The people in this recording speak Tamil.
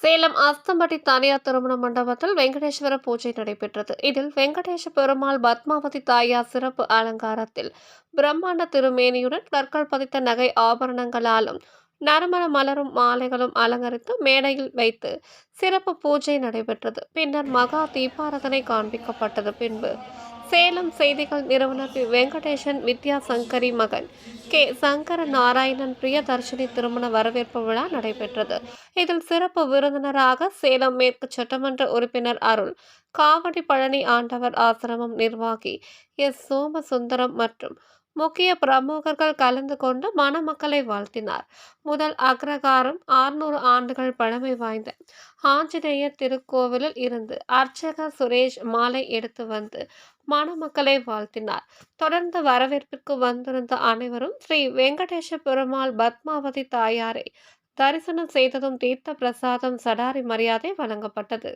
சேலம் அஸ்தம்பட்டி தனியார் திருமண மண்டபத்தில் வெங்கடேஸ்வர பூஜை நடைபெற்றது. இதில் வெங்கடேஷ பெருமாள் பத்மாவதி தாயார் சிறப்பு அலங்காரத்தில் பிரம்மாண்ட திருமேனியுடன் கற்கள் பதித்த நகை ஆபரணங்களாலும் நறுமண மலரும் மாலைகளும் அலங்கரித்து மேடையில் வைத்து சிறப்பு பூஜை நடைபெற்றது. பின்னர் மகா தீபாரதனை காண்பிக்கப்பட்டது. பின்பு சேலம் செய்திகள் நிறுவனர் பி. வெங்கடேசன் வித்யா சங்கரி மகன் கே. சங்கர நாராயணன் பிரியதர்ஷினி திருமண வரவேற்பு விழா நடைபெற்றது. இதில் சிறப்பு விருந்தினராக சேலம் மேற்கு சட்டமன்ற உறுப்பினர் அருள், காவடி பழனி ஆண்டவர் ஆசிரமம் நிர்வாகி எஸ். சோமசுந்தரம் மற்றும் முக்கிய பிரமுகர்கள் கலந்து கொண்டு மணமக்களை வாழ்த்தினார். முதல் அக்ரகாரம் 600 ஆண்டுகள் பழமை வாய்ந்த ஆஞ்சநேயர் திருக்கோவிலில் இருந்து அர்ச்சகர் சுரேஷ் மாலை எடுத்து வந்து மணமக்களை வாழ்த்தினார். தொடர்ந்து வரவேற்பிற்கு வந்திருந்த அனைவரும் ஸ்ரீ வெங்கடேஷ பெருமாள் பத்மாவதி தாயாரை தரிசனம் செய்ததும் தீர்த்த பிரசாதம் சடாரி மரியாதை வழங்கப்பட்டது.